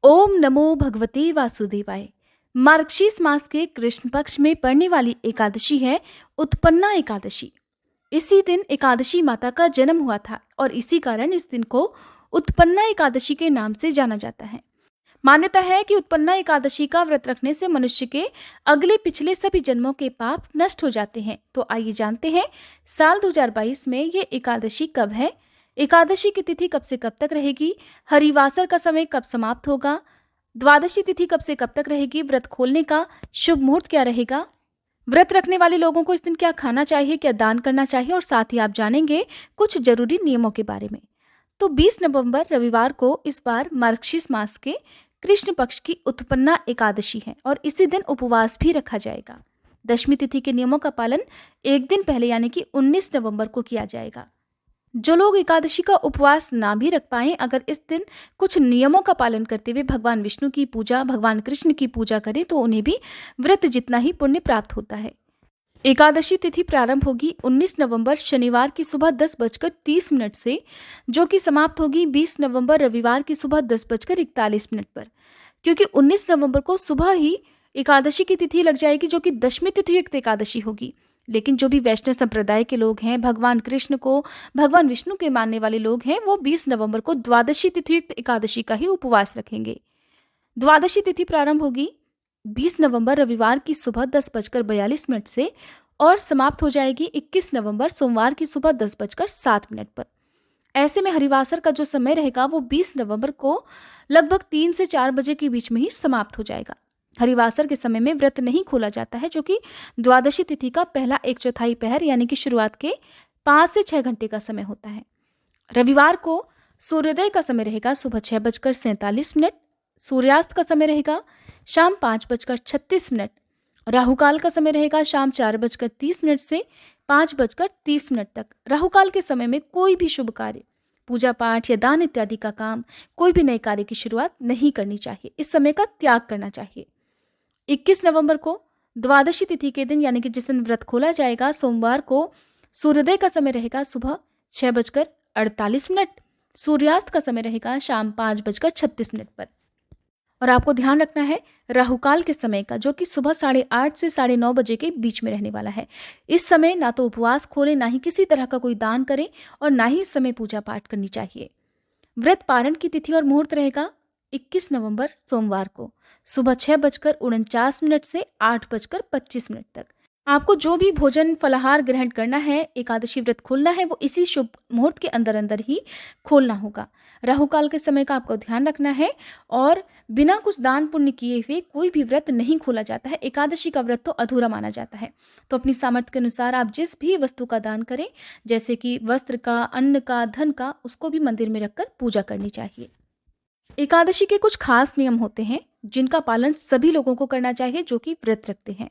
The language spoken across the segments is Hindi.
ओम नमो भगवते वासुदेवाय। मार्गशीर्ष मास के कृष्ण पक्ष में पड़ने वाली एकादशी है उत्पन्ना एकादशी। इसी दिन एकादशी माता का जन्म हुआ था और इसी कारण इस दिन को उत्पन्ना एकादशी के नाम से जाना जाता है। मान्यता है कि उत्पन्ना एकादशी का व्रत रखने से मनुष्य के अगले पिछले सभी जन्मों के पाप नष्ट हो जाते हैं। तो आइए जानते हैं साल 2022 में ये एकादशी कब है, एकादशी की तिथि कब से कब तक रहेगी, हरिवासर का समय कब समाप्त होगा, द्वादशी तिथि कब से कब तक रहेगी, व्रत खोलने का शुभ मुहूर्त क्या रहेगा, व्रत रखने वाले लोगों को इस दिन क्या खाना चाहिए, क्या दान करना चाहिए और साथ ही आप जानेंगे कुछ जरूरी नियमों के बारे में। तो 20 नवंबर रविवार को इस बार मार्गशीर्ष मास के कृष्ण पक्ष की उत्पन्ना एकादशी है और इसी दिन उपवास भी रखा जाएगा। दशमी तिथि के नियमों का पालन एक दिन पहले यानी कि 19 नवंबर को किया जाएगा। जो लोग एकादशी का उपवास ना भी रख पाए, अगर इस दिन कुछ नियमों का पालन करते हुए भगवान विष्णु की पूजा, भगवान कृष्ण की पूजा करें तो उन्हें भी व्रत जितना ही पुण्य प्राप्त होता है। एकादशी तिथि प्रारंभ होगी 19 नवंबर शनिवार की सुबह 10:30 से, जो कि समाप्त होगी 20 नवंबर रविवार की सुबह 10:41 पर। क्योंकि 19 नवंबर को सुबह ही एकादशी की तिथि लग जाएगी, जो कि दशमी तिथि युक्त एकादशी होगी। लेकिन जो भी वैष्णव संप्रदाय के लोग हैं, भगवान कृष्ण को, भगवान विष्णु के मानने वाले लोग हैं, वो 20 नवंबर को द्वादशी तिथि युक्त एकादशी का ही उपवास रखेंगे। द्वादशी तिथि प्रारंभ होगी 20 नवंबर रविवार की सुबह 10:42 से और समाप्त हो जाएगी 21 नवंबर सोमवार की सुबह 10:07 पर। ऐसे में हरिवासर का जो समय रहेगा वो 20 नवंबर को लगभग 3 से 4 बजे के बीच में ही समाप्त हो जाएगा। हरिवासर के समय में व्रत नहीं खोला जाता है, जो कि द्वादशी तिथि का पहला 1/4 पहर यानी कि शुरुआत के 5 से 6 घंटे का समय होता है। रविवार को सूर्योदय का समय रहेगा सुबह 6:47, सूर्यास्त का समय रहेगा शाम 5:36, राहुकाल का समय रहेगा शाम 4:30 से 5:30 तक। राहुकाल के समय में कोई भी शुभ कार्य, पूजा पाठ या दान इत्यादि का काम, कोई भी नए कार्य की शुरुआत नहीं करनी चाहिए। इस समय का त्याग करना चाहिए। 21 नवंबर को द्वादशी तिथि के दिन यानी कि जिस दिन व्रत खोला जाएगा, सोमवार को सूर्योदय का समय रहेगा सुबह 6:48, सूर्यास्त का समय रहेगा शाम 5:36 पर। और आपको ध्यान रखना है राहुकाल के समय का, जो कि सुबह 8:30 से 9:30 बजे के बीच में रहने वाला है। इस समय ना तो उपवास खोलें, ना ही किसी तरह का कोई दान करें और ना ही इस समय पूजा पाठ करनी चाहिए। व्रत पारण की तिथि और मुहूर्त रहेगा 21 नवंबर सोमवार को सुबह 6:49 से 8:25 तक। आपको जो भी भोजन फलाहार ग्रहण करना है, एकादशी व्रत खोलना है, वो इसी शुभ मुहूर्त के अंदर अंदर ही खोलना होगा। राहुकाल के समय का आपको ध्यान रखना है और बिना कुछ दान पुण्य किए हुए कोई भी व्रत नहीं खोला जाता है। एकादशी का व्रत तो अधूरा माना जाता है। तो अपनी सामर्थ्य के अनुसार आप जिस भी वस्तु का दान करें, जैसे कि वस्त्र का, अन्न का, धन का, उसको भी मंदिर में रखकर पूजा करनी चाहिए। एकादशी के कुछ खास नियम होते हैं जिनका पालन सभी लोगों को करना चाहिए जो कि व्रत रखते हैं,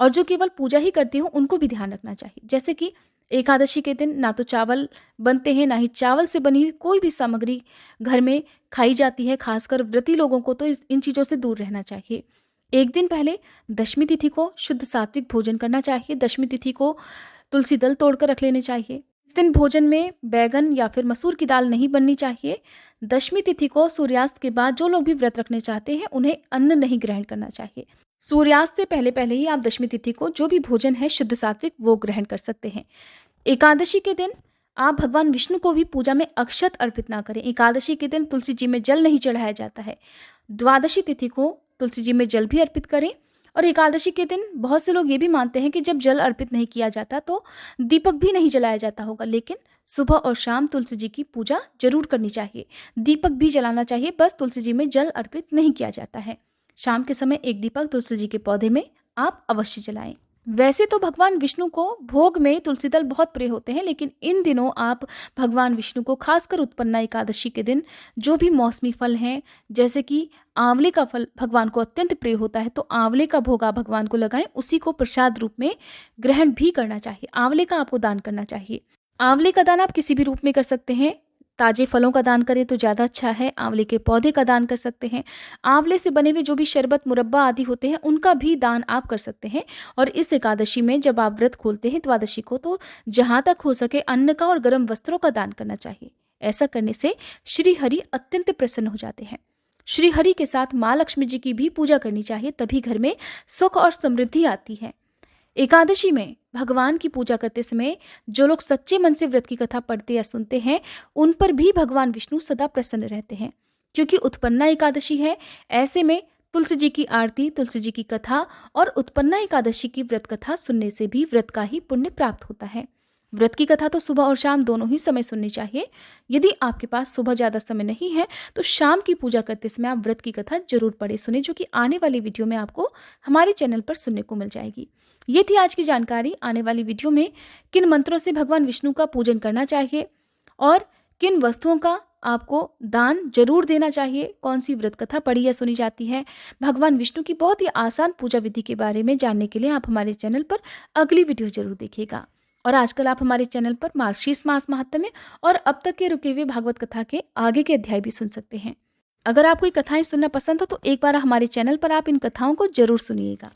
और जो केवल पूजा ही करते हो उनको भी ध्यान रखना चाहिए। जैसे कि एकादशी के दिन ना तो चावल बनते हैं, ना ही चावल से बनी हुई कोई भी सामग्री घर में खाई जाती है। खासकर व्रती लोगों को तो इन चीज़ों से दूर रहना चाहिए। एक दिन पहले दशमी तिथि को शुद्ध सात्विक भोजन करना चाहिए। दशमी तिथि को तुलसी दल तोड़कर रख लेने चाहिए। इस दिन भोजन में बैगन या फिर मसूर की दाल नहीं बननी चाहिए। दशमी तिथि को सूर्यास्त के बाद जो लोग भी व्रत रखने चाहते हैं उन्हें अन्न नहीं ग्रहण करना चाहिए। सूर्यास्त से पहले पहले ही आप दशमी तिथि को जो भी भोजन है शुद्ध सात्विक वो ग्रहण कर सकते हैं। एकादशी के दिन आप भगवान विष्णु को भी पूजा में अक्षत अर्पित ना करें। एकादशी के दिन तुलसी जी में जल नहीं चढ़ाया जाता है। द्वादशी तिथि को तुलसी जी में जल भी अर्पित करें। और एकादशी के दिन बहुत से लोग ये भी मानते हैं कि जब जल अर्पित नहीं किया जाता तो दीपक भी नहीं जलाया जाता होगा, लेकिन सुबह और शाम तुलसी जी की पूजा जरूर करनी चाहिए। दीपक भी जलाना चाहिए, बस तुलसी जी में जल अर्पित नहीं किया जाता है। शाम के समय एक दीपक तुलसी जी के पौधे में आप अवश्य जलाएं। वैसे तो भगवान विष्णु को भोग में तुलसी दल बहुत प्रिय होते हैं, लेकिन इन दिनों आप भगवान विष्णु को खासकर उत्पन्ना एकादशी के दिन जो भी मौसमी फल हैं, जैसे कि आंवले का फल भगवान को अत्यंत प्रिय होता है, तो आंवले का भोग आप भगवान को लगाएं। उसी को प्रसाद रूप में ग्रहण भी करना चाहिए। आंवले का आपको दान करना चाहिए। आंवले का दान आप किसी भी रूप में कर सकते हैं। ताजे फलों का दान करें तो ज़्यादा अच्छा है। आंवले के पौधे का दान कर सकते हैं। आंवले से बने हुए जो भी शरबत, मुरब्बा आदि होते हैं उनका भी दान आप कर सकते हैं। और इस एकादशी में जब आप व्रत खोलते हैं द्वादशी को, तो जहाँ तक हो सके अन्न का और गर्म वस्त्रों का दान करना चाहिए। ऐसा करने से श्री हरि अत्यंत प्रसन्न हो जाते हैं। श्री हरि के साथ माँ लक्ष्मी जी की भी पूजा करनी चाहिए, तभी घर में सुख और समृद्धि आती है। एकादशी में भगवान की पूजा करते समय जो लोग सच्चे मन से व्रत की कथा पढ़ते या सुनते हैं, उन पर भी भगवान विष्णु सदा प्रसन्न रहते हैं। क्योंकि उत्पन्ना एकादशी है, ऐसे में तुलसी जी की आरती, तुलसी जी की कथा और उत्पन्ना एकादशी की व्रत कथा सुनने से भी व्रत का ही पुण्य प्राप्त होता है। व्रत की कथा तो सुबह और शाम दोनों ही समय सुननी चाहिए। यदि आपके पास सुबह ज़्यादा समय नहीं है तो शाम की पूजा करते समय आप व्रत की कथा जरूर पढ़े सुने, जो कि आने वाली वीडियो में आपको हमारे चैनल पर सुनने को मिल जाएगी। ये थी आज की जानकारी। आने वाली वीडियो में किन मंत्रों से भगवान विष्णु का पूजन करना चाहिए और किन वस्तुओं का आपको दान जरूर देना चाहिए, कौन सी व्रत कथा पढ़ी या सुनी जाती है, भगवान विष्णु की बहुत ही आसान पूजा विधि के बारे में जानने के लिए आप हमारे चैनल पर अगली वीडियो जरूर देखिएगा। और आजकल आप हमारे चैनल पर मार्गशीर्ष मास महात्म्य और अब तक के रुके हुए भागवत कथा के आगे के अध्याय भी सुन सकते हैं। अगर आपको ये कथाएं सुनना पसंद हो तो एक बार हमारे चैनल पर आप इन कथाओं को जरूर सुनिएगा।